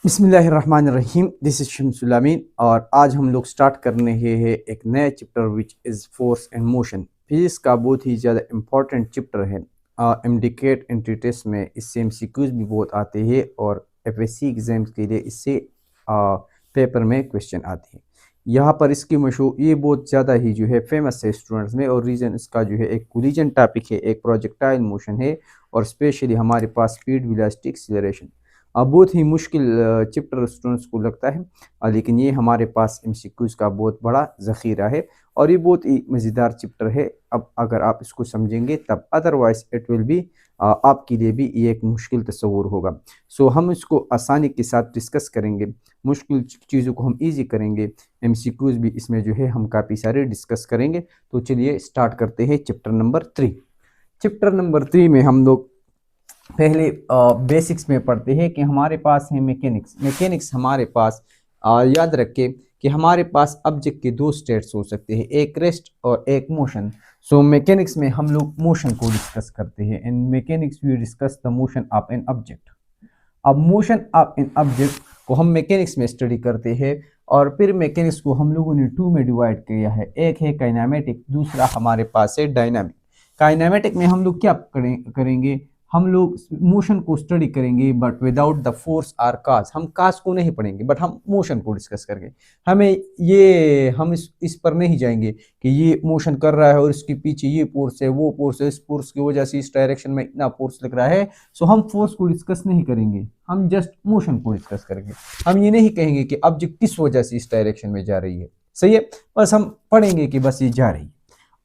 बिस्मिल्लाहिर्रहमानिर्रहीम। This is Shamsul और आज हम लोग स्टार्ट करने हैं एक नया chapter which is force and motion. Physics का बहुत ही ज़्यादा इम्पोर्टेंट चैप्टर है। एमडीकेट एंट्री टेस्ट में इससे एमसीक्यूज भी बहुत आते हैं और एफएससी एग्जाम्स के लिए इससे पेपर में क्वेश्चन आते हैं। यहाँ पर इसकी मशहूर ये बहुत ज़्यादा ही जो है फेमस है स्टूडेंट्स में, और रीज़न इसका जो है एक कोलिजन टॉपिक है, एक प्रोजेक्टाइल मोशन है, और स्पेशली हमारे पास स्पीड वेलोसिटी एक्सीलरेशन। बहुत ही मुश्किल चैप्टर स्टूडेंट्स को लगता है, लेकिन ये हमारे पास एमसीक्यूज का बहुत बड़ा ज़ख़ीरा है और ये बहुत ही मज़ेदार चैप्टर है। अब अगर आप इसको समझेंगे तब, अदरवाइज इट विल बी आपके लिए भी ये एक मुश्किल तस्वूर होगा। सो हम इसको आसानी के साथ डिस्कस करेंगे, मुश्किल चीज़ों को हम इजी करेंगे, एमसीक्यूज भी इसमें जो है हम काफ़ी सारे डिस्कस करेंगे। तो चलिए स्टार्ट करते हैं चैप्टर नंबर 3। चैप्टर नंबर 3 में हम लोग पहले बेसिक्स में पढ़ते हैं कि हमारे पास है मैकेनिक्स हमारे पास याद रखें कि हमारे पास ऑब्जेक्ट के दो स्टेट्स हो सकते हैं, एक रेस्ट और एक मोशन। सो मैकेनिक्स में हम लोग मोशन को डिस्कस करते हैं। In mechanics we discuss the motion of an object. अब मोशन ऑफ एन ऑब्जेक्ट को हम मैकेनिक्स में स्टडी करते हैं, और फिर मैकेनिक्स को हम लोगों ने 2 में डिवाइड किया है। एक है काइनेमेटिक, दूसरा हमारे पास है डायनामिक। काइनेमेटिक में हम लोग क्या करेंगे, हम लोग मोशन को स्टडी करेंगे but without the force or cause. हम काज को नहीं पढ़ेंगे बट हम मोशन को डिस्कस करेंगे। हम इस पर नहीं जाएंगे कि ये मोशन कर रहा है और इसके पीछे ये फोर्स है, वो फोर्स है, इस फोर्स की वजह से इस डायरेक्शन में इतना फोर्स लग रहा है। सो हम फोर्स को डिस्कस नहीं करेंगे, हम जस्ट मोशन को डिस्कस करेंगे। हम ये नहीं कहेंगे कि ऑब्जेक्ट किस वजह से इस डायरेक्शन में जा रही है, सही है, बस हम पढ़ेंगे कि बस ये जा रही है।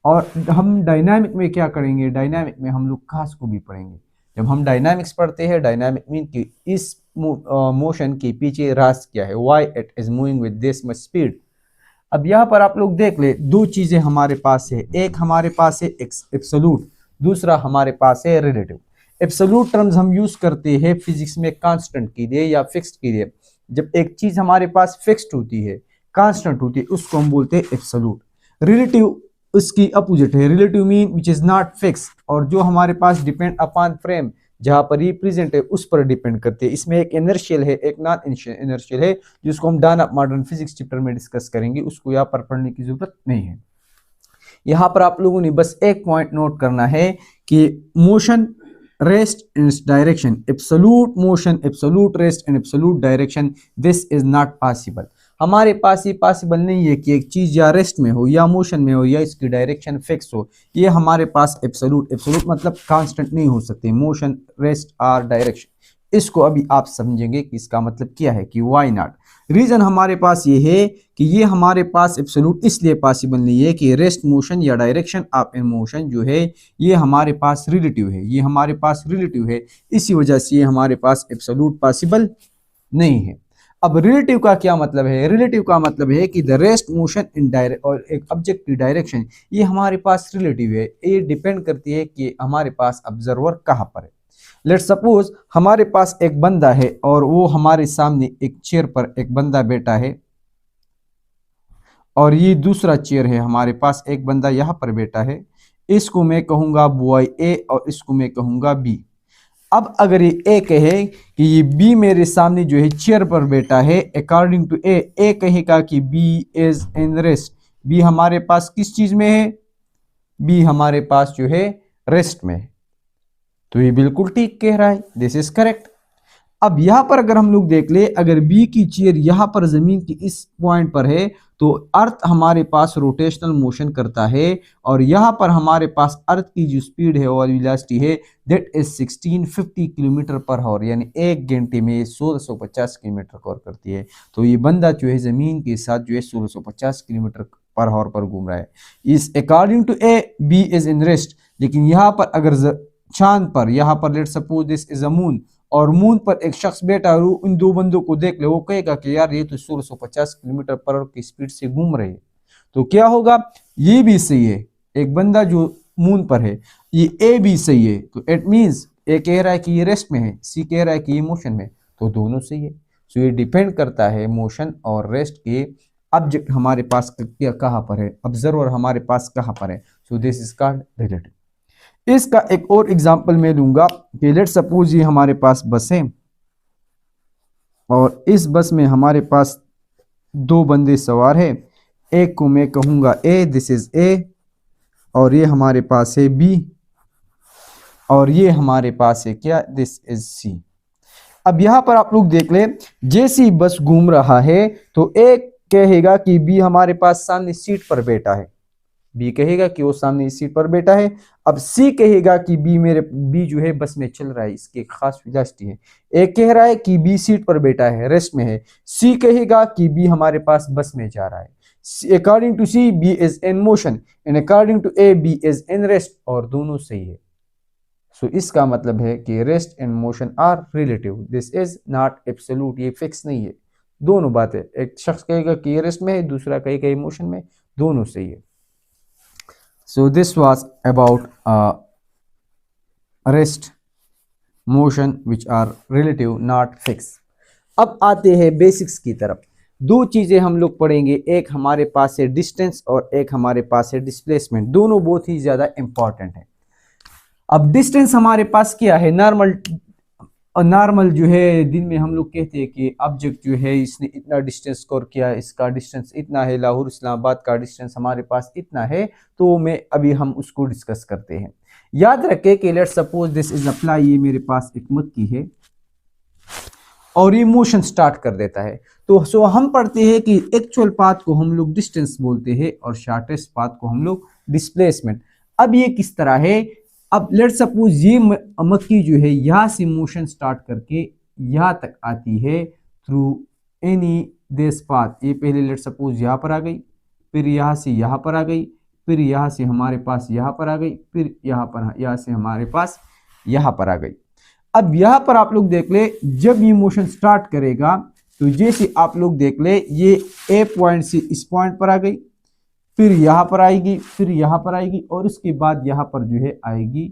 और हम डायनामिक में क्या करेंगे, डायनामिक में हम लोग काज को भी पढ़ेंगे। जब हम डायनामिक्स पढ़ते हैं, डायनामिक मीन कि इस मोशन के पीछे राज क्या है, why it is moving with this much speed. अब यहाँ पर आप लोग देख ले, दो चीजें हमारे पास है, एक हमारे पास है एब्सोल्यूट, दूसरा हमारे पास है रिलेटिव। एब्सोल्यूट टर्म्स हम यूज करते हैं फिजिक्स में कांस्टेंट के लिए या फिक्स्ड के लिए। जब एक चीज हमारे पास फिक्स्ड होती है, कांस्टेंट होती है, उसको हम बोलते हैं एब्सोल्यूट। रिलेटिव उसकी अपोजिट है, relative mean which is not fix, और जो हमारे पास डिपेंड अपॉन फ्रेम, जहां पर ये प्रेजेंट है उस पर डिपेंड करते हैं। इसमें एक इनर्शियल है, एक नॉन इनर्शियल है, जिसको हम डायन मॉडर्न फिजिक्स चैप्टर में डिस्कस करेंगे, उसको यहाँ पर पढ़ने की जरूरत नहीं है। यहाँ पर आप लोगों ने बस एक पॉइंट नोट करना है कि motion, rest and direction, absolute motion, absolute rest and absolute direction, this is not possible. हमारे पास ये पॉसिबल नहीं है कि एक चीज या रेस्ट में हो या मोशन में हो या इसकी डायरेक्शन फिक्स हो। ये हमारे पास एब्सोल्यूट मतलब कांस्टेंट नहीं हो सकते, मोशन, रेस्ट और डायरेक्शन। इसको अभी आप समझेंगे कि इसका मतलब क्या है, कि व्हाई नॉट। रीजन हमारे पास ये है कि ये हमारे पास एब्सोल्यूट इसलिए पॉसिबल नहीं है कि रेस्ट मोशन या डायरेक्शन ऑफ एन मोशन जो है ये हमारे पास रिलेटिव है, ये हमारे पास रिलेटिव है, इसी वजह से ये हमारे पास एब्सोल्यूट पॉसिबल नहीं है। अब रिलेटिव का क्या मतलब है, रिलेटिव का मतलब है कि the rest motion in direct और एक ऑब्जेक्ट की डायरेक्शन ये हमारे पास रिलेटिव है। ये डिपेंड करती है कि हमारे पास ऑब्जर्वर कहाँ पर है। लेट्स सपोज हमारे पास एक बंदा है और वो हमारे सामने एक चेयर पर एक बंदा बैठा है, और ये दूसरा चेयर है, हमारे पास एक बंदा यहाँ पर बैठा है। इसको मैं कहूँगा बॉय ए और इसको मैं कहूँगा बी। अब अगर ये ए कहे कि ये बी मेरे सामने जो है चेयर पर बैठा है, अकॉर्डिंग टू ए कहेगा कि B is in rest. B हमारे पास किस चीज में है, बी हमारे पास जो है रेस्ट में है। तो ये बिल्कुल ठीक कह रहा है, दिस इज करेक्ट। अब यहां पर अगर हम लोग देख ले, अगर बी की चेयर यहां पर जमीन की इस पॉइंट पर है तो अर्थ हमारे पास रोटेशनल मोशन करता है, और यहां पर हमारे पास अर्थ की जो स्पीड है और वेलोसिटी है that is 1650 kilometre per hour, यानी एक घंटे में 1650 किलोमीटर कवर करती है। तो ये बंदा जो है जमीन के साथ जो है 1650 किलोमीटर पर आवर पर घूम रहा है। इस according to A B is in rest. लेकिन यहाँ पर अगर चांद पर, यहाँ पर let's suppose this is a moon, और मून पर एक शख्स बैठा और इन दो बंदों को देख ले, वो कहेगा कि यार ये तो 1650 किलोमीटर पर आवर की स्पीड से घूम रहे हैं। तो क्या होगा, ये भी सही है, एक बंदा जो मून पर है, ये ए भी सही है। तो इट मींस ए कह रहा है कि ये रेस्ट में है, सी कह रहा है कि ये मोशन में, तो दोनों सही है। सो ये डिपेंड करता है मोशन और रेस्ट के, ऑब्जेक्ट हमारे पास कहाँ पर है, ऑब्जर्वर हमारे पास कहाँ पर है। सो दिस इज कॉल्ड रिलेटिव। इसका एक और एग्जांपल मैं लूंगा कि लेट सपोज ये हमारे पास बस है और इस बस में हमारे पास दो बंदे सवार हैं। एक को मैं कहूँगा ए, दिस इज ए, और ये हमारे पास है बी, और ये हमारे पास है क्या, दिस इज सी। अब यहाँ पर आप लोग देख लें, जैसी बस घूम रहा है तो एक कहेगा कि बी हमारे पास सामने सीट पर बैठा है, बी कहेगा कि वो सामने इस सीट पर बैठा है। अब सी कहेगा कि बी जो है बस में चल रहा है, इसकी एक खास वेलोसिटी है। एक कह रहा है कि बी सीट पर बैठा है, रेस्ट में है। सी कहेगा कि बी हमारे पास बस में जा रहा है। According to C B is in motion and according to A B is in rest, और दोनों सही है। सो इसका मतलब है कि rest and motion are relative, this is not absolute, ये फिक्स नहीं है। दोनों बातें, एक शख्स कहेगा कि ये रेस्ट में है, दूसरा कहेगा मोशन में, दोनों सही है। So this was about rest, motion which are relative not fixed. अब आते हैं बेसिक्स की तरफ। दो चीजें हम लोग पढ़ेंगे, एक हमारे पास है डिस्टेंस और एक हमारे पास है डिस्प्लेसमेंट। दोनों बहुत ही ज्यादा इंपॉर्टेंट है। अब डिस्टेंस हमारे पास क्या है, नॉर्मल जो है दिन में हम लोग कहते हैं कि ऑब्जेक्ट जो है इसने इतना डिस्टेंस कवर किया, इसका डिस्टेंस इतना है, लाहौर इस्लामाबाद का डिस्टेंस हमारे पास इतना है। तो अभी हम उसको डिस्कस करते हैं। याद रखें कि let's suppose this is apply, ये मेरे पास एक मक्की है और ये मोशन स्टार्ट कर देता है। तो सो हम पढ़ते हैं कि एक्चुअल पाथ को हम लोग डिस्टेंस बोलते हैं और शॉर्टेस्ट पाथ को हम लोग डिस्प्लेसमेंट। अब ये किस तरह है, अब लेट्स सपोज ये मक्की जो है यहाँ से मोशन स्टार्ट करके यहाँ तक आती है थ्रू एनी दिस पाथ। ये पहले लेट्स सपोज यहाँ पर आ गई, फिर यहाँ से यहाँ पर आ गई, फिर यहाँ से हमारे पास यहाँ पर आ गई, फिर यहाँ से हमारे पास यहाँ पर आ गई। अब यहाँ पर आप लोग देख ले, जब ये मोशन स्टार्ट करेगा तो जैसे आप लोग देख ले, ये ए पॉइंट से इस पॉइंट पर आ गई, फिर यहाँ पर आएगी, फिर यहाँ पर आएगी और उसके बाद यहाँ पर जो है आएगी।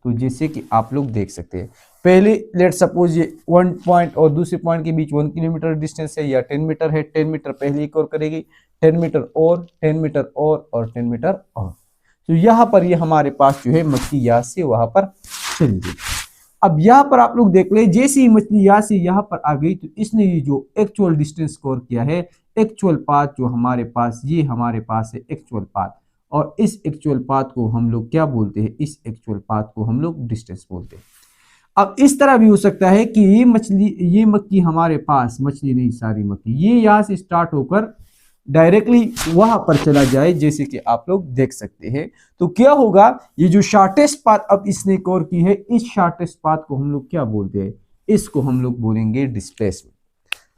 तो जैसे कि आप लोग देख सकते हैं, पहले लेट सपोज ये 1 पॉइंट और दूसरे पॉइंट के बीच 1 किलोमीटर डिस्टेंस है या 10 मीटर है। 10 मीटर पहले एक और करेगी, 10 मीटर और 10 मीटर और 10 मीटर और। तो यहाँ पर ये हमारे पास जो है मछली यहाँ से वहां पर चली गई। अब यहाँ पर आप लोग देख ले, जैसे ही मछली यहाँ से यहाँ पर आ गई तो इसने ये जो एक्चुअल डिस्टेंस स्कोर किया है, एक्चुअल पाथ जो हमारे पास, ये हमारे पास है एक्चुअल पाथ, और इस एक्चुअल पाथ को हम लोग क्या बोलते हैं, इस एक्चुअल पाथ को हम लोग डिस्टेंस बोलते हैं। अब इस तरह भी हो सकता है कि ये मक्की हमारे पास, मछली नहीं सारी मक्की, ये यहाँ से स्टार्ट होकर डायरेक्टली वहां पर चला जाए, जैसे कि आप लोग देख सकते हैं। तो क्या होगा, ये जो शॉर्टेस्ट पाथ अब इसने कवर की है, इस शॉर्टेस्ट पाथ को हम लोग क्या बोलते हैं, इसको हम लोग बोलेंगे डिस्प्लेसमेंट।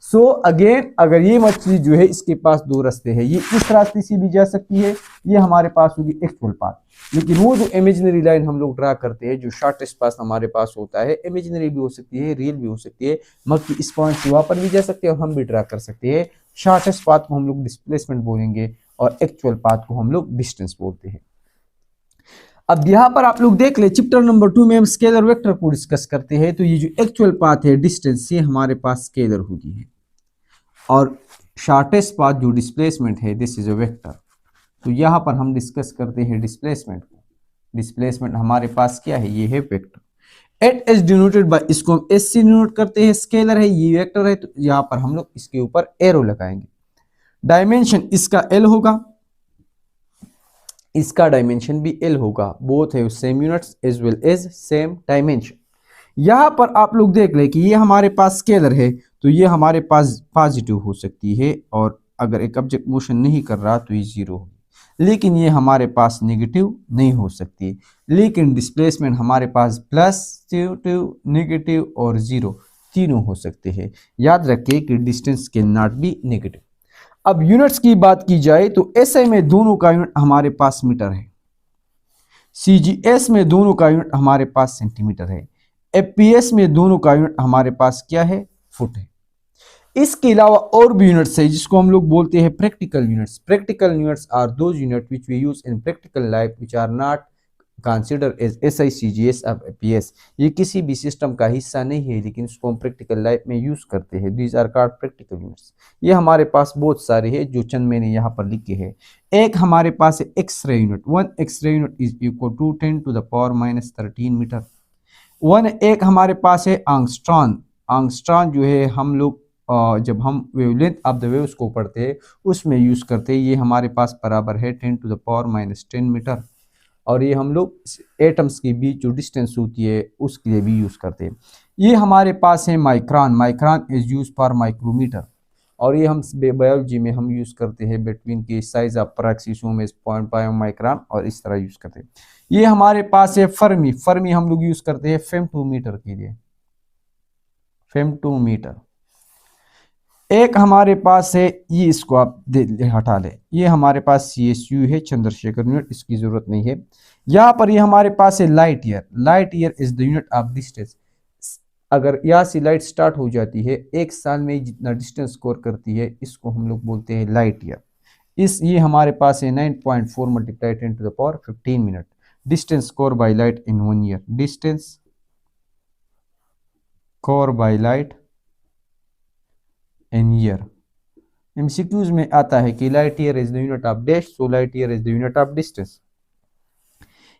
सो अगेन, अगर ये मछली जो है इसके पास दो रास्ते हैं, ये इस रास्ते से भी जा सकती है, ये हमारे पास होगी एक्चुअल पाथ। लेकिन वो जो इमेजिनरी लाइन हम लोग ड्रा करते हैं, जो शॉर्टेस्ट पाथ हमारे पास होता है, इमेजिनरी भी हो सकती है, रियल भी हो सकती है। मक्की इस पॉइंट से वहां पर भी जा सकते हैं और हम भी ड्रा कर सकते हैं। शॉर्टेस्ट पाथ को हम लोग डिस्प्लेसमेंट बोलेंगे और एक्चुअल पाथ को हम लोग डिस्टेंस बोलते हैं। अब यहाँ पर आप लोग देख ले, चैप्टर नंबर 2 में हम स्केलर वेक्टर को डिस्कस करते हैं। तो ये जो एक्चुअल पाथ है डिस्टेंस, ये हमारे पास स्केलर होती है, और शॉर्टेस्ट पाथ जो डिस्प्लेसमेंट है, दिस इज अ वेक्टर। तो यहाँ पर हम डिस्कस करते हैं डिस्प्लेसमेंट को। डिस्प्लेसमेंट हमारे पास क्या है, ये है vector. At S denoted by, इसको हम एस से डिनोट करते हैं, स्केलर है, ये वेक्टर है। तो यहाँ पर हम लोग इसके ऊपर एरो लगाएंगे। डायमेंशन इसका एल होगा, इसका डायमेंशन भी एल होगा, बोथ है same units as well as same dimension. यहाँ पर आप लोग देख ले कि ये हमारे पास स्केलर है, तो ये हमारे पास पॉजिटिव हो सकती है, और अगर एक ऑब्जेक्ट मोशन नहीं कर रहा तो ये 0 होगी। लेकिन ये हमारे पास नेगेटिव नहीं हो सकती। लेकिन डिस्प्लेसमेंट हमारे पास प्लस, नेगेटिव और 0 तीनों हो सकते हैं। याद रखिए कि distance can not be negative. अब यूनिट्स की बात की जाए तो एसआई में दोनों का यूनिट हमारे पास मीटर है, सीजीएस में दोनों का यूनिट हमारे पास सेंटीमीटर है, एफपीएस में दोनों का यूनिट हमारे पास क्या है, फुट है। इसके अलावा और भी यूनिट्स है जिसको हम लोग बोलते हैं practical units. Practical units are those unit which we use in practical life which are not consider as SI, CGS और एफपीएस। ये किसी भी सिस्टम का हिस्सा नहीं है, लेकिन इसको हम प्रैक्टिकल लाइफ में यूज करते हैं। These are called practical units. ये हमारे पास बहुत सारे हैं, जो चंद मैंने यहाँ पर लिखे हैं। एक हमारे पास है X-ray unit. 1 X-ray unit is equal to 10⁻⁻13 metre. एक हमारे पास है आंगस्ट्रॉन। आंगस्ट्रॉन जो है हम लोग जब हम वेवलेंथ ऑफ द वेव्स को पढ़ते हैं उसमें यूज़ करते हैं, ये हमारे पास बराबर है 10⁻⁻10 मीटर। और ये हम लोग एटम्स के बीच जो डिस्टेंस होती है उसके लिए भी यूज़ करते हैं। ये हमारे पास है micron, micron is use for micrometre. और ये हम बायोलॉजी में हम यूज़ करते हैं बिटवीन के साइज ऑफ पैराक्सीसोम इज 0.5 माइक्रोन, और इस तरह यूज़ करते हैं। ये हमारे पास है फर्मी, फर्मी हम लोग यूज़ करते हैं फेमटोमीटर के लिए, फेमटोमीटर। एक हमारे पास है, ये इसको आप हटा लें, ये हमारे पास CSU है, चंद्रशेखर यूनिट, इसकी ज़रूरत नहीं है। यहाँ पर ये हमारे पास है light year, light year is the unit of distance. अगर यहाँ से लाइट स्टार्ट हो जाती है, एक साल में जितना डिस्टेंस कवर करती है इसको हम लोग बोलते हैं लाइट ईयर। ये हमारे पास है 9.4 multiply 10⁻15 minute distance cover by light in 1 year, distance cover by light in year. MCQs में आता है कि light year is the unit of dash, so light year is the unit of distance.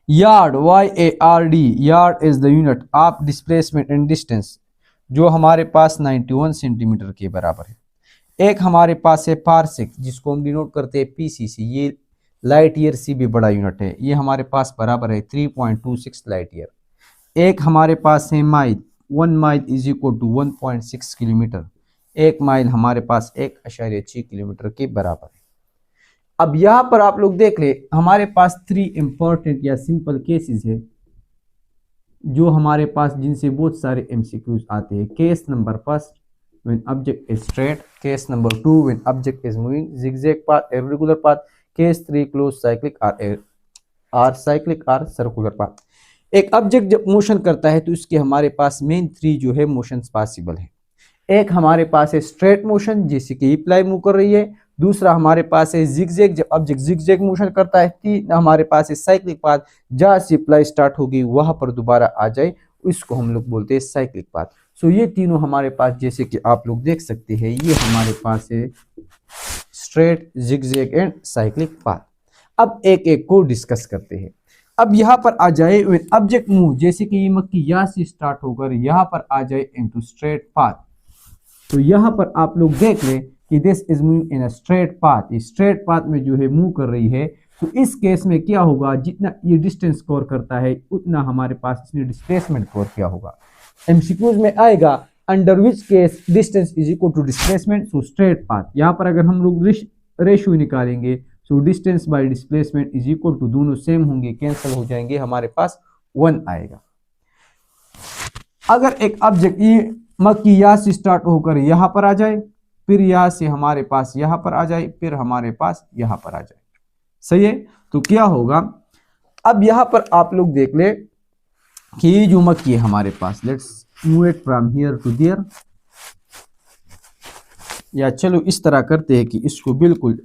Yard, YARD, yard is the unit of displacement and distance, जो हमारे पास 91 centimetre के बराबर है। एक हमारे पास है पारसेक, जिसको हम डिनोट करते हैं PCC, ये लाइट ईयर से भी बड़ा यूनिट है, ये हमारे पास बराबर है 3.26 लाइट ईयर। एक हमारे पास है mile, 1 mile is equal to 1.6 kilometre, एक माइल हमारे पास 1.6 किलोमीटर के बराबर है। अब यहाँ पर आप लोग देख ले, हमारे पास 3 इंपॉर्टेंट या सिंपल केसेस है जो हमारे पास, जिनसे बहुत सारे MCQs आते हैं। Case number first, when object is straight, case number 2, when object is moving zigzag path, irregular path, case 3, close cyclic और साइक्लिक और सर्कुलर पाथ। एक ऑब्जेक्ट जब मोशन करता है तो इसके हमारे पास मेन 3 जो है मोशंस पॉसिबल है। एक हमारे पास है स्ट्रेट मोशन, जैसे कि प्लाई मूव कर रही है। दूसरा हमारे पास है जिगजैग, जब ऑब्जेक्ट जिगजैग मोशन करता है। तीन हमारे पास है साइक्लिक पाथ, जहाँ से प्लाई स्टार्ट होगी वहां पर दोबारा आ जाए, इसको हम लोग बोलते हैं साइक्लिक पाथ। सो ये तीनों हमारे पास, जैसे कि आप लोग देख सकते हैं, ये हमारे पास है straight, zigzag and cyclic path. अब एक एक को डिस्कस करते हैं। अब यहाँ पर आ जाए ऑब्जेक्ट मूव, जैसे कि ये मक्की यहाँ से स्टार्ट होकर यहाँ पर आ जाए इनटू स्ट्रेट पाथ, तो यहाँ पर आप लोग देख लें कि this is moving in a straight path, straight path में जो है मूव कर रही है। तो इस केस में क्या होगा, जितना ये डिस्टेंस कवर करता है उतना हमारे पास इसने डिस्प्लेसमेंट कवर किया होगा। MCQs में आएगा under which case distance is equal to displacement, so straight path. यहाँ पर अगर हम लोग रेशियो निकालेंगे, so distance by displacement is equal to, दोनों सेम होंगे, कैंसिल हो जाएंगे, हमारे पास 1 आएगा। अगर एक ऑब्जेक्ट ये मक्की यहाँ से स्टार्ट होकर यहाँ पर आ जाए, फिर यहाँ से हमारे पास यहाँ पर आ जाए, फिर हमारे पास यहाँ पर आ जाए, सही है, तो क्या होगा। अब यहाँ पर आप लोग देख ले कि ये जो मक्की है हमारे पास, let's move it from here to there, या चलो इस तरह करते हैं कि इसको बिल्कुल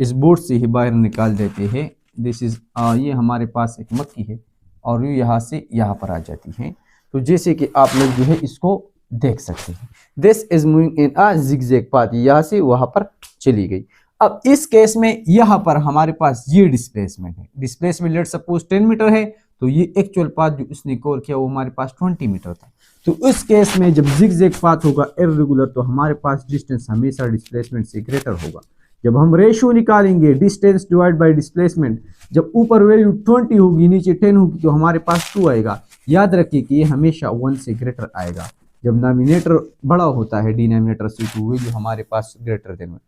इस बोर्ड से ही बाहर निकाल देते हैं। दिस इज ये हमारे पास एक मक्की है और ये यहाँ से यहाँ पर आ जाती है। तो जैसे कि आप लोग जो है इसको देख सकते हैं, this is moving in a zigzag path, यहाँ से वहां पर चली गई। अब इस केस में यहाँ पर हमारे पास ये डिस्प्लेसमेंट है, डिस्प्लेसमेंट लेट सपोज 10 मीटर है, तो ये एक्चुअल पाथ जो इसने कवर किया वो हमारे पास 20 मीटर था। तो इस केस में जब जिगजैग पाथ होगा इर्रेगुलर, तो हमारे पास डिस्टेंस हमेशा डिस्प्लेसमेंट से ग्रेटर होगा। जब हम रेशियो निकालेंगे डिस्टेंस डिवाइड बाय डिस्प्लेसमेंट, जब ऊपर वैल्यू 20 होगी नीचे 10 होगी, तो हमारे पास 2 आएगा। याद रखिए कि ये हमेशा 1 से ग्रेटर आएगा। जब डिनोमिनेटर बड़ा होता है डिनोमिनेटर से, तो वैल्यू हमारे पास greater than 1।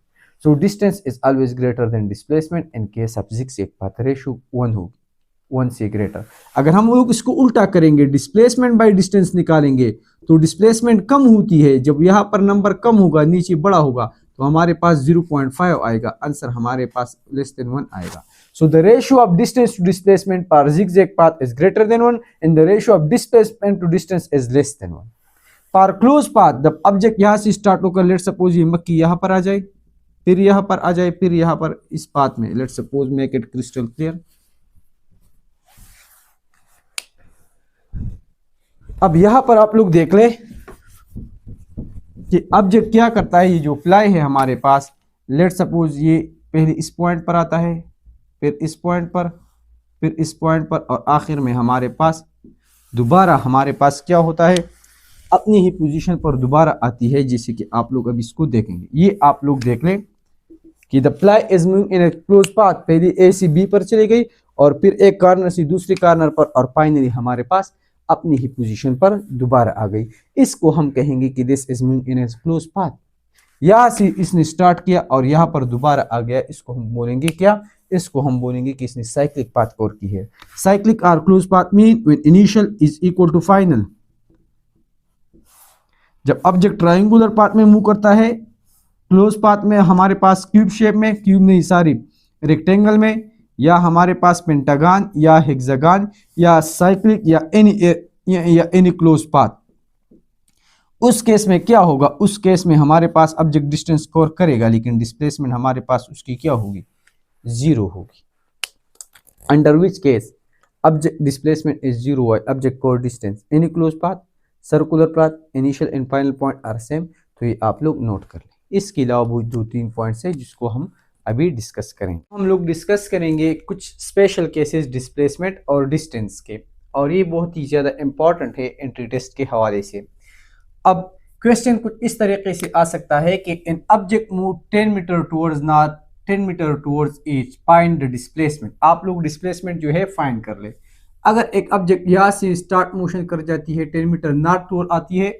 So distance is always greater than displacement. In case of zigzag path ratio 1 होगी, 1 से ग्रेटर। अगर हम लोग इसको उल्टा करेंगे, डिस्प्लेसमेंट बाय डिस्टेंस निकालेंगे, तो डिस्प्लेसमेंट कम होती है, जब यहाँ पर नंबर कम होगा नीचे बड़ा होगा, तो हमारे पास 0.5 आएगा, आंसर हमारे पास लेस देन 1 आएगा। So the ratio of distance to displacement per zigzag path is greater than 1 and the ratio of displacement to distance is less than 1. पर क्लोज पाथ, जब ऑब्जेक्ट यहाँ से स्टार्ट होकर लेट सपोज ये मक्की यहाँ पर आ जाए, फिर यहाँ पर आ जाए, फिर यहाँ पर इस पाथ में, let suppose make it crystal clear. अब यहाँ पर आप लोग देख ले कि ऑब्जेक्ट क्या करता है। ये जो फ्लाई है हमारे पास, लेट सपोज ये पहले इस पॉइंट पर आता है, फिर इस पॉइंट पर, फिर इस पॉइंट पर, और आखिर में हमारे पास दोबारा हमारे पास क्या होता है, अपनी ही पोजीशन पर दोबारा आती है, जैसे कि आप लोग अब इसको देखेंगे। ये आप लोग देख लें कि the fly is moving in A close path, पहले ए से बी पर चली गई और फिर एक कॉर्नर से दूसरे कॉर्नर पर और फाइनली हमारे पास अपनी ही पोजीशन पर दोबारा आ गई। इसको हम कहेंगे कि this is moving in A close path. यहाँ से इसने स्टार्ट किया और यहाँ पर दोबारा आ गया, इसको हम बोलेंगे क्या? इसको हम बोलेंगे कि इसने साइक्लिक पाथ कवर की है। साइक्लिक और close path mean when initial is equal to final. जब ऑब्जेक्ट ट्रायंगुलर पाथ में मूव करता है, क्लोज पाथ में हमारे पास क्यूब शेप में, क्यूब नहीं सॉरी रेक्टेंगल में, या हमारे पास पेंटागन या हेक्सागन या साइक्लिक या एनी क्लोज पाथ, उस केस में क्या होगा? उस केस में हमारे पास ऑब्जेक्ट डिस्टेंस कवर करेगा लेकिन डिस्प्लेसमेंट हमारे पास उसकी क्या होगी? जीरो होगी। Under which case object displacement is zero while object cover distance any close path, circular path, initial and final point are same. तो ये आप लोग नोट कर लें। इसके अलावा वो 2-3 पॉइंट्स है जिसको हम अभी डिस्कस करेंगे। हम लोग डिस्कस करेंगे कुछ स्पेशल केसेस डिस्प्लेसमेंट और डिस्टेंस के, और ये बहुत ही ज़्यादा इंपॉर्टेंट है एंट्री टेस्ट के हवाले से। अब क्वेश्चन कुछ इस तरीके से आ सकता है कि an object move 10 metre towards north, 10 metre towards east, find the displacement. आप लोग डिस्प्लेसमेंट जो है फाइंड कर ले। अगर एक ऑब्जेक्ट यहाँ से स्टार्ट मोशन कर जाती है, 10 मीटर नॉर्थ टुवर्ड आती है,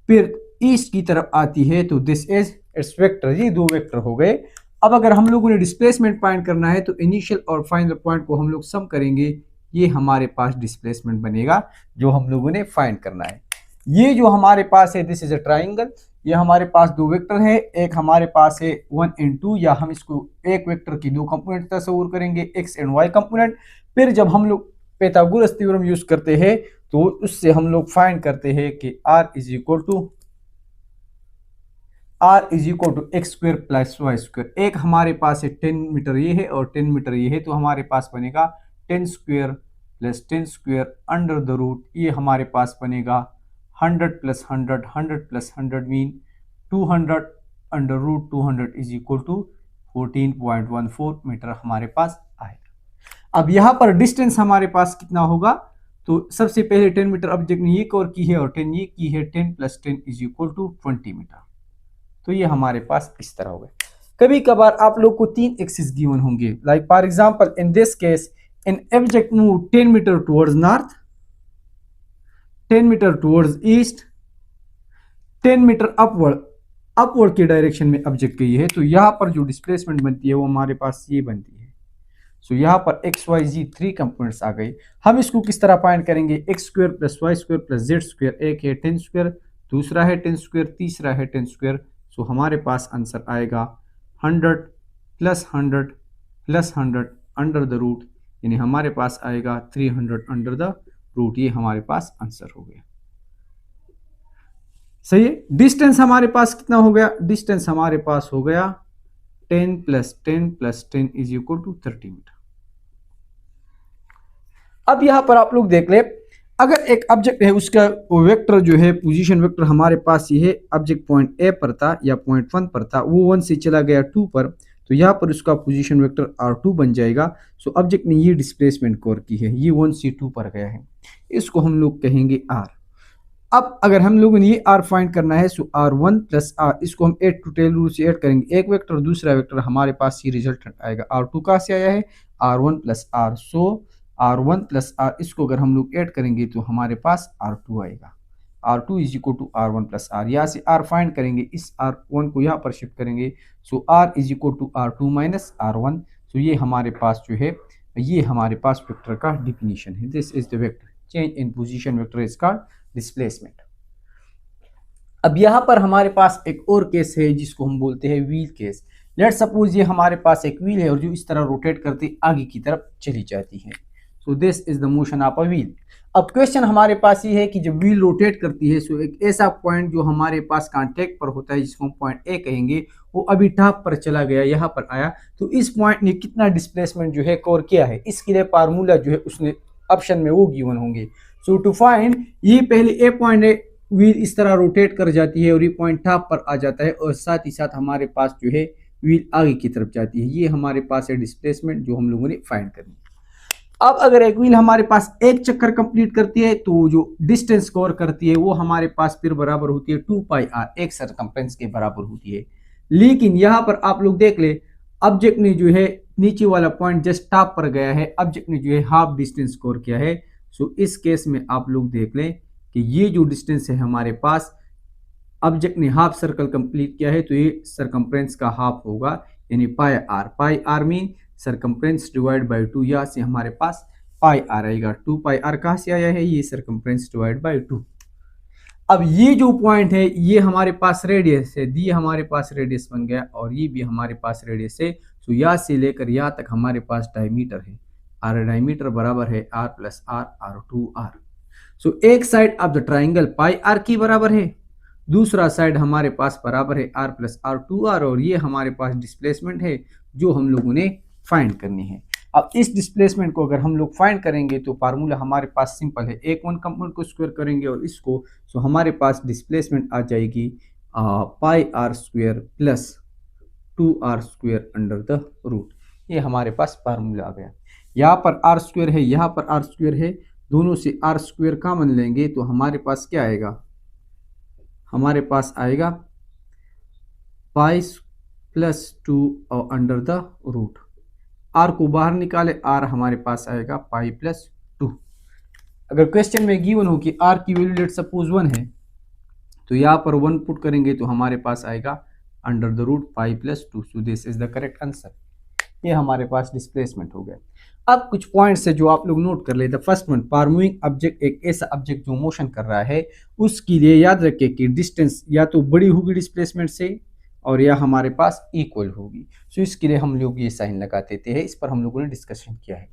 फिर ईस्ट की तरफ आती है, तो दिस इज इट्स वेक्टर। ये दो वेक्टर हो गए। अब अगर हम लोगों ने डिस्प्लेसमेंट फाइंड करना है तो इनिशियल और फाइनल पॉइंट को हम लोग सम करेंगे, ये हमारे पास डिस्प्लेसमेंट बनेगा जो हम लोगों ने फाइंड करना है। ये जो हमारे पास है दिस इज अ ट्राइंगल, ये हमारे पास दो वेक्टर है, एक हमारे पास है 1 and 2, या हम इसको एक वेक्टर की दो कंपोनेंट तस्वीर करेंगे, एक्स एंड वाई कंपोनेंट। फिर जब हम लोग पाइथागोरस थ्योरम यूज करते हैं तो उससे हम लोग फाइंड करते हैं कि r is equal to x square plus y square. एक हमारे पास है 10 मीटर ये है और 10 मीटर ये है, तो हमारे पास बनेगा 10 square plus 10 square under the root, ये हमारे पास बनेगा 100 plus 100, 100 plus 100 mean 200 under root 200 is equal to 14.14 metre हमारे पास आएगा। अब यहाँ पर डिस्टेंस हमारे पास कितना होगा? तो सबसे पहले 10 मीटर ऑब्जेक्ट ने ये कवर की है और 10 ये की है, 10 plus 10 is equal to 20 metre. तो ये हमारे पास इस तरह होगा। कभी कभार आप लोग को 3 एक्सिस गिवन होंगे, like for example in this case an object move 10 metre towards north, 10 metre towards east, 10 metre upward के डायरेक्शन में ऑब्जेक्ट गई है, तो यहाँ पर जो डिस्प्लेसमेंट बनती है वो हमारे पास ये बनती है। सो यहाँ पर एक्स वाई जी 3 कंपोनेंट्स आ गए। हम इसको किस तरह फाइंड करेंगे? X square plus y square plus z square, एक है 10 स्क्वायर, दूसरा है 10 स्क्वायर, तीसरा है 10 स्क्वायर। सो हमारे पास आंसर आएगा 100 plus 100 plus 100 under the root, यानी हमारे पास आएगा 300 अंडर द रूट। ये हमारे पास आंसर हो गया। सही है। डिस्टेंस हमारे पास कितना हो गया? डिस्टेंस हमारे पास हो गया 10 plus 10 plus 10 is equal to 30 metre. अब यहां पर आप लोग देख ले, अगर एक ऑब्जेक्ट है उसका वेक्टर जो है पोजीशन वेक्टर हमारे पास ये है, ऑब्जेक्ट पॉइंट ए पर था या पॉइंट 1 पर था, वो 1 से चला गया 2 पर, तो यहाँ पर उसका पोजीशन वेक्टर R2 बन जाएगा। सो ऑब्जेक्ट ने ये डिस्प्लेसमेंट कवर की है, ये 1 से 2 पर गया है, इसको हम लोग कहेंगे R। अब अगर हम लोगों ने ये R फाइंड करना है, सो R1 प्लस R, इसको हम 8 टू टेल रूल से ऐड करेंगे, एक वेक्टर दूसरा वेक्टर, हमारे पास ये रिजल्टेंट आएगा। R2 कहाँ से आया है? R1 plus R। सो R1 प्लस R, इसको अगर हम लोग ऐड करेंगे तो हमारे पास R2 आएगा। R2 is equal to R1 plus R। यहाँ से R फाइंड करेंगे, इस R1 को यहाँ पर शिफ्ट करेंगे, so R is equal to R2 minus R1। So ये हमारे पास जो है, ये हमारे पास वेक्टर का डिफिनीशन है। This is the vector change in position vector is called displacement. अब यहाँ पर हमारे पास एक और केस है जिसको हम बोलते हैं व्हील केस। लेट्स सपोज ये हमारे पास एक व्हील है और जो इस तरह रोटेट करती आगे की तरफ चली जाती है। सो this is the motion of a wheel. अब क्वेश्चन हमारे पास ये है कि जब व्हील रोटेट करती है, सो एक ऐसा पॉइंट जो हमारे पास कांटेक्ट पर होता है जिसको हम पॉइंट ए कहेंगे, वो अभी टॉप पर चला गया, यहाँ पर आया, तो इस पॉइंट ने कितना डिस्प्लेसमेंट जो है कवर किया है, इसके लिए फार्मूला जो है उसने ऑप्शन में वो गिवन होंगे। सो टू फाइंड, ये पहले ए पॉइंट है, व्हील इस तरह रोटेट कर जाती है और ये पॉइंट टॉप पर आ जाता है और साथ ही साथ हमारे पास जो है व्हील आगे की तरफ जाती है, ये हमारे पास है डिस्प्लेसमेंट जो हम लोगों ने फाइंड करनी। अब अगर एक व्हील हमारे पास एक चक्कर कंप्लीट करती है तो जो डिस्टेंस कवर करती है वो हमारे पास फिर बराबर होती है 2πr, एक सरकमफ्रेंस के बराबर होती है। लेकिन यहाँ पर आप लोग देख ले, ऑब्जेक्ट ने जो है नीचे वाला पॉइंट जस्ट टॉप पर गया है, ऑब्जेक्ट ने जो है हाफ डिस्टेंस कवर किया है। सो इस केस में आप लोग देख लें कि ये जो डिस्टेंस है हमारे पास, ऑब्जेक्ट ने हाफ सर्कल कंप्लीट किया है तो ये सरकमफ्रेंस का हाफ होगा, यानी pi r mean circumference divide by 2, यहाँ से हमारे पास पाई आर आएगा। 2πr कहाँ से आया है, ये सरकमफ्रेंस डिवाइड बाई 2। अब ये जो पॉइंट है ये हमारे पास रेडियस है, ये हमारे पास रेडियस बन गया और ये भी हमारे पास रेडियस है। तो यहाँ से लेकर यहाँ तक हमारे पास डायमीटर है, आर डायमीटर बराबर है r plus r, r2r। So एक side of the triangle pi r की बराबर है, दूसरा साइड हमारे पास बराबर है r प्लस r2r, और ये हमारे पास डिस्प्लेसमेंट है जो हम लोगों ने फाइंड करनी है। अब इस डिस्प्लेसमेंट को अगर हम लोग फाइंड करेंगे तो फार्मूला हमारे पास सिंपल है, एक वन कंपोनेंट को स्क्वायर करेंगे और इसको, सो हमारे पास डिस्प्लेसमेंट आ जाएगी pi r square plus 2r square under the root. ये हमारे पास फार्मूला आ गया। यहाँ पर r स्क्वायर है, यहाँ पर r स्क्वायर है, दोनों से r स्क्वायर कॉमन लेंगे तो हमारे पास क्या आएगा, हमारे पास आएगा पाई प्लस 2 और अंडर द रूट। r को बाहर निकाले, r हमारे पास आएगा पाई प्लस 2। अगर क्वेश्चन में गिवन हो कि r की वैल्यू लेट सपोज 1 है तो यहाँ पर 1 पुट करेंगे तो हमारे पास आएगा under the root pi plus 2। So this is the correct answer. ये हमारे पास डिस्प्लेसमेंट हो गया। अब कुछ पॉइंट्स है जो आप लोग नोट कर ले। The first one, for moving object, एक ऐसा ऑब्जेक्ट जो मोशन कर रहा है उसके लिए याद रखें कि डिस्टेंस या तो बड़ी होगी डिस्प्लेसमेंट से और या हमारे पास इक्वल होगी। सो इसके लिए हम लोग ये साइन लगा देते हैं, इस पर हम लोगों ने डिस्कशन किया है।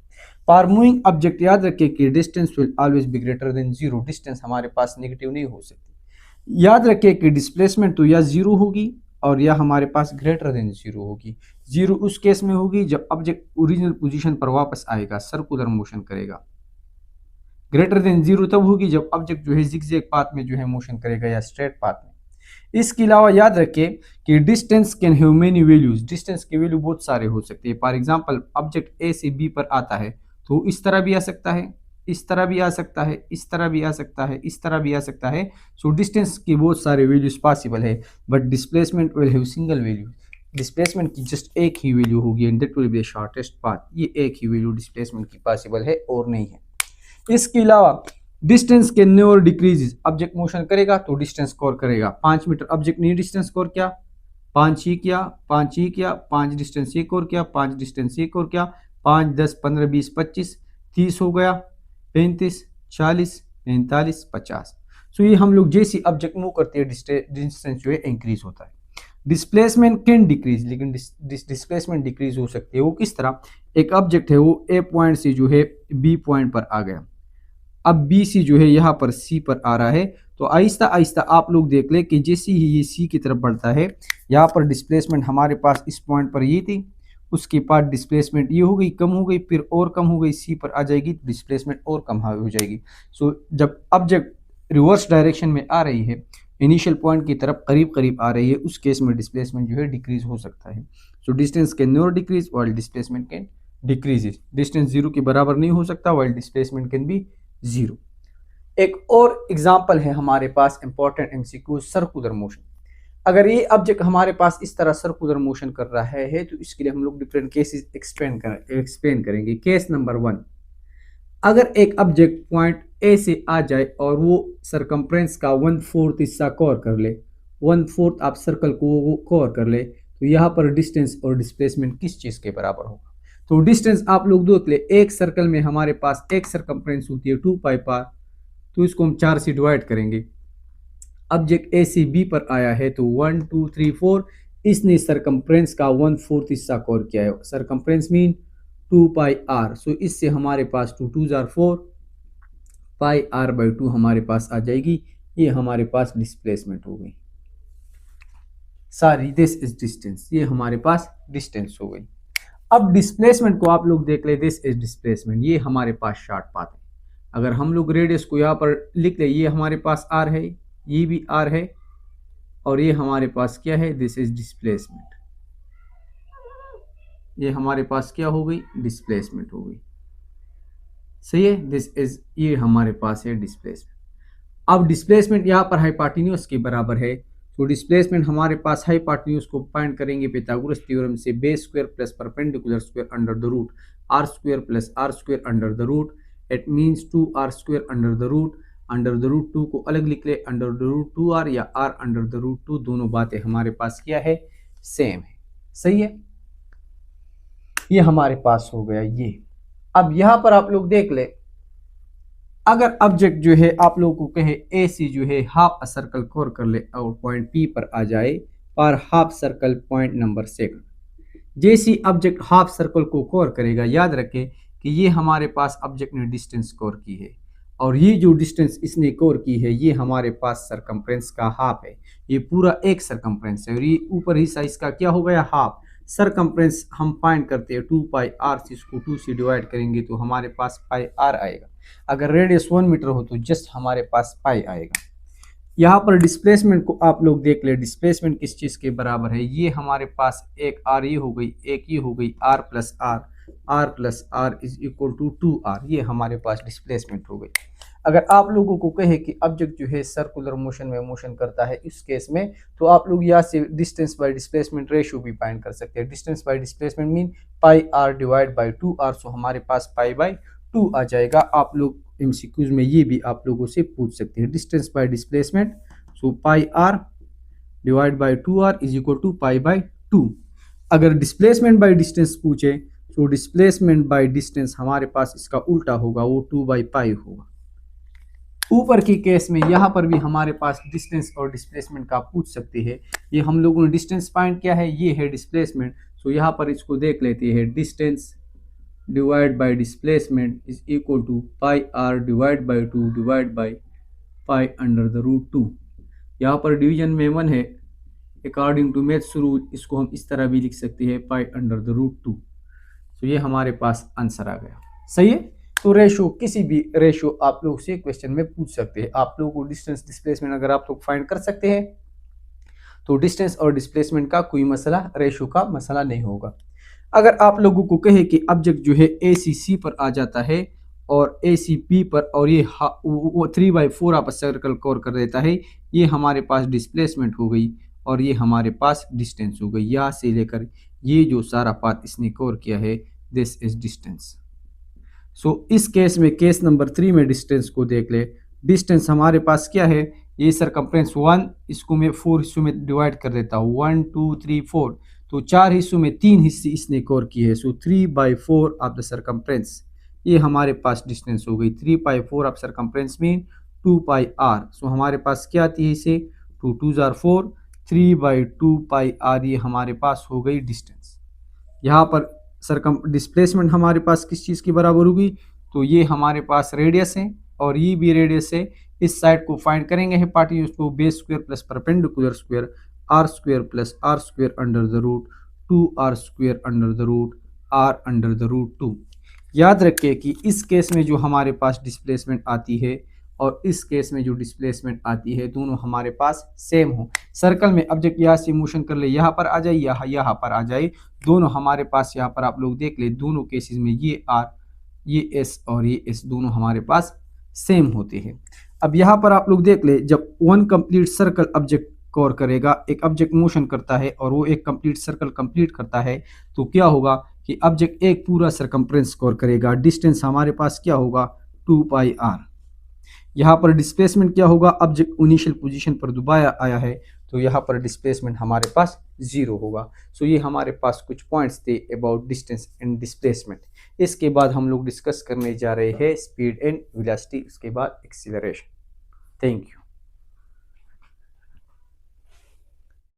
फॉर मूविंग ऑब्जेक्ट याद रखें कि distance will always be greater than 0, distance हमारे पास नेगेटिव नहीं हो सकती। याद रखें कि डिस्प्लेसमेंट तो या 0 होगी और या हमारे पास ग्रेटर देन 0 होगी। 0 उस केस में होगी जब ऑब्जेक्ट ओरिजिनल पोजीशन पर वापस आएगा, सर्कुलर मोशन करेगा। ग्रेटर देन 0 तब होगी जब ऑब्जेक्ट जो है जिगजैग पाथ में जो है मोशन करेगा या स्ट्रेट पाथ में। इसके अलावा याद रखें कि distance can have many values, distance के वैल्यू बहुत सारे हो सकते हैं। फॉर एग्जांपल ऑब्जेक्ट ए से बी पर आता है तो इस तरह भी आ सकता है, इस तरह भी आ सकता है, इस तरह भी आ सकता है, इस तरह भी आ सकता है। सो डिस्टेंस की बहुत सारे वैल्यूज पॉसिबल है, but displacement will have single value. Displacement की जस्ट एक ही वैल्यू होगी and that will be the shortest path. ये एक ही वैल्यू डिस्प्लेसमेंट की पॉसिबल है और नहीं है। इसके अलावा डिस्टेंस के नेवर डिक्रीजेस, ऑब्जेक्ट मोशन करेगा तो डिस्टेंस कवर करेगा। 5 मीटर ऑब्जेक्ट ने डिस्टेंस कवर किया, 5 ही किया, 5 ही किया, 5 डिस्टेंस ये कवर किया, 5 डिस्टेंस ये कवर किया, 5 10 15 20 25 30 हो गया, 35 40 45 50। सो ये हम लोग जैसे ऑब्जेक्ट मूव करते हैं डिस्टेंस जो है इंक्रीज होता है। डिस्प्लेसमेंट कैन डिक्रीज, लेकिन डिस्प्लेसमेंट डिक्रीज हो सकती है। वो किस तरह, एक ऑब्जेक्ट है वो ए पॉइंट से जो है बी पॉइंट पर आ गया, अब बी सी जो है यहाँ पर सी पर आ रहा है, तो आहिस्ता आहिस्ता आप लोग देख ले कि जैसे ही ये सी की तरफ बढ़ता है, यहाँ पर डिस्प्लेसमेंट हमारे पास इस पॉइंट पर ये थी, उसके बाद डिस्प्लेसमेंट ये हो गई, कम हो गई, फिर और कम हो गई, सी पर आ जाएगी तो डिस्प्लेसमेंट और कम हो जाएगी। सो जब ऑब्जेक्ट रिवर्स डायरेक्शन में आ रही है, इनिशियल पॉइंट की तरफ करीब करीब आ रही है, उस केस में डिस्प्लेसमेंट जो है डिक्रीज हो सकता है। So distance can not decrease while displacement can decrease. Distance 0 के बराबर नहीं हो सकता व्हाइल डिस्प्लेसमेंट कैन बी 0। एक और एग्जांपल है हमारे पास इंपॉर्टेंट एमसीक्यू, सर्कुलर मोशन। अगर ये ऑब्जेक्ट हमारे पास इस तरह सर्कुलर मोशन कर रहा है तो इसके लिए हम लोग डिफरेंट केसेस एक्सप्लेन करेंगे। केस नंबर 1, अगर एक ऑब्जेक्ट पॉइंट ए से आ जाए और वो सरकमफ्रेंस का 1/4 हिस्सा कवर कर ले, 1/4 आप सर्कल को वो कवर कर ले, तो यहाँ पर डिस्टेंस और डिस्प्लेसमेंट किस चीज के बराबर होगा। तो डिस्टेंस आप लोग देख ले, एक सर्कल में हमारे पास एक सरकमफ्रेंस होती है 2πr, तो इसको हम 4 से डिवाइड करेंगे। ऑब्जेक्ट ए से बी पर आया है तो 1 2 3 4, इसने सरकमफ्रेंस का 1/4 हिस्सा कवर किया है। सरकमफ्रेंस मीन 2πr, सो इससे हमारे पास 2 2 4 πr/2 हमारे पास आ जाएगी। ये हमारे पास डिस्प्लेसमेंट हो गई, सॉरी दिस इज डिस्टेंस, ये हमारे पास डिस्टेंस हो गई। अब डिस्प्लेसमेंट को आप लोग देख ले, दिस इज डिस्प्लेसमेंट, ये हमारे पास शॉर्ट पाथ है। अगर हम लोग रेडियस को यहाँ पर लिख ले, ये हमारे पास r है, ये भी r है, और ये हमारे पास क्या है, दिस इज डिस्प्लेसमेंट। ये हमारे पास क्या हो गई, डिस्प्लेसमेंट हो गई। सही है, दिस इज, ये हमारे पास है डिस्प्लेसमेंट। अब डिस्प्लेसमेंट यहाँ पर हाइपोटेन्यूज के बराबर है, तो डिस्प्लेसमेंट हमारे पास हाइपोटेन्यूज को फाइंड करेंगे पाइथागोरस थ्योरम से, base square plus perpendicular square under the root r square plus r square under the root, it means 2r square under the root 2 को अलग लिख ले, अंडर द रूट 2r या r under the root 2, दोनों बातें हमारे पास क्या है, सेम है। सही है, ये हमारे पास हो गया ये। अब यहां पर आप लोग देख ले, अगर ऑब्जेक्ट जो है आप लोगों को कहे ए सी जो है हाफ सर्कल कवर कर ले और पॉइंट पी पर आ जाए पर half circle point number second, जैसी ऑब्जेक्ट हाफ सर्कल को कवर करेगा, याद रखें कि ये हमारे पास ऑब्जेक्ट ने डिस्टेंस कवर की है और ये जो डिस्टेंस इसने कवर की है ये हमारे पास सरकमफ्रेंस का हाफ है, ये पूरा एक सरकमफ्रेंस है और ये ऊपर हिस्सा इसका क्या हो गया, हाफ। सरकमफ्रेंस हम फाइंड करते हैं 2 पाई आर से, इसको 2 से डिवाइड करेंगे तो हमारे पास पाई आर आएगा। अगर रेडियस 1 मीटर हो तो जस्ट हमारे पास पाई आएगा। यहाँ पर डिस्प्लेसमेंट को आप लोग देख ले, डिस्प्लेसमेंट किस चीज के बराबर है, ये हमारे पास एक आर ये हो गई, एक ये हो गई, r plus r is equal to 2r, ये हमारे पास डिस्प्लेसमेंट हो गई। अगर आप लोगों को कहे कि ऑब्जेक्ट जो है सर्कुलर मोशन में मोशन करता है इस केस में, तो आप लोग यहाँ से डिस्टेंस बाय डिस्प्लेसमेंट रेशियो भी फाइंड कर सकते हैं। Distance by displacement mean pi r divide by 2r, so हमारे पास पाई बाई 2 आ जाएगा। आप लोग एमसीक्यूज में ये भी आप लोगों से पूछ सकते हैं, distance by displacement, so pi r divide by 2r is equal to pi by 2। अगर डिस्प्लेसमेंट बाय डिस्टेंस पूछे तो डिस्प्लेसमेंट बाय डिस्टेंस हमारे पास इसका उल्टा होगा, वो 2 बाई पाई होगा। ऊपर की केस में यहाँ पर भी हमारे पास डिस्टेंस और डिस्प्लेसमेंट का पूछ सकते हैं। ये हम लोगों ने डिस्टेंस फाइंड किया है, ये है डिस्प्लेसमेंट, सो यहाँ पर इसको देख लेते हैं, distance divide by displacement is equal to pi r divide by 2 divide by pi under the root 2। यहाँ पर डिवीजन में 1 है, अकॉर्डिंग टू मैथ्स रूल इसको हम इस तरह भी लिख सकते हैं, पाई अंडर द रूट 2। तो ये हमारे पास आंसर आ गया। सही है, तो रेशो, किसी भी रेशो आप लोग से क्वेश्चन में पूछ सकते हैं। आप लोगों को डिस्टेंस डिस्प्लेसमेंट अगर आप लोग फाइंड कर सकते हैं तो डिस्टेंस और डिस्प्लेसमेंट का कोई मसला, रेशो का मसला नहीं होगा। अगर आप लोगों को कहे कि ऑब्जेक्ट जो है ए सी सी पर आ जाता है और ए सी पी पर, और ये 3/4 आप सर्कल कवर कर देता है, ये हमारे पास डिस्प्लेसमेंट हो गई और ये हमारे पास डिस्टेंस हो गई। यहाँ से लेकर ये जो सारा पाथ इसने कवर किया है, दिस इज डिस्टेंस। सो इस केस में, केस नंबर 3 में डिस्टेंस को देख ले, डिस्टेंस हमारे पास क्या है, ये सरकमफ्रेंस 1, इसको मैं 4 हिस्सों में डिवाइड कर देता हूँ, 1 2 3 4, तो 4 हिस्सों में 3 हिस्से इसने कवर किए हैं, सो 3/4 ऑफ द सरकमफ्रेंस, ये हमारे पास डिस्टेंस हो गई। 3/4 of circumference mean 2 pi r, so हमारे पास क्या आती है इसे, 2 2 4, 3/2 पाई आर, ये हमारे पास हो गई डिस्टेंस। यहाँ पर डिस्प्लेसमेंट हमारे पास किस चीज़ की बराबर होगी, तो ये हमारे पास रेडियस है और ये भी रेडियस है। इस साइड को फाइंड करेंगे हिपोटेन्यूज को, base square plus perpendicular square r square plus r square under the root 2r square under the root r under the root 2। याद रखिए कि इस केस में जो हमारे पास डिस्प्लेसमेंट आती है और इस केस में जो डिस्प्लेसमेंट आती है, दोनों हमारे पास सेम हो। सर्कल में ऑब्जेक्ट यहाँ से मोशन कर ले, यहाँ पर आ जाए, यहाँ पर आ जाए, दोनों हमारे पास, यहाँ पर आप लोग देख ले, दोनों केसेस में ये आर, ये एस और ये एस दोनों हमारे पास सेम होते हैं। अब यहाँ पर आप लोग देख ले, जब 1 कंप्लीट सर्कल ऑब्जेक्ट कवर करेगा, एक ऑब्जेक्ट मोशन करता है और वो एक कंप्लीट सर्कल कंप्लीट करता है, तो क्या होगा कि ऑब्जेक्ट एक पूरा सरकमफ्रेंस कवर करेगा। डिस्टेंस हमारे पास क्या होगा, 2 पाई आर। यहाँ पर डिस्प्लेसमेंट क्या होगा, ऑब्जेक्ट इनिशियल पोजीशन पर दोबारा आया है, तो यहाँ पर डिस्प्लेसमेंट हमारे पास 0 होगा। सो ये हमारे पास कुछ पॉइंट्स थे अबाउट डिस्टेंस एंड डिस्प्लेसमेंट। इसके बाद हम लोग डिस्कस करने जा रहे हैं स्पीड एंड वेलोसिटी, उसके बाद एक्सीलरेशन। Thank you.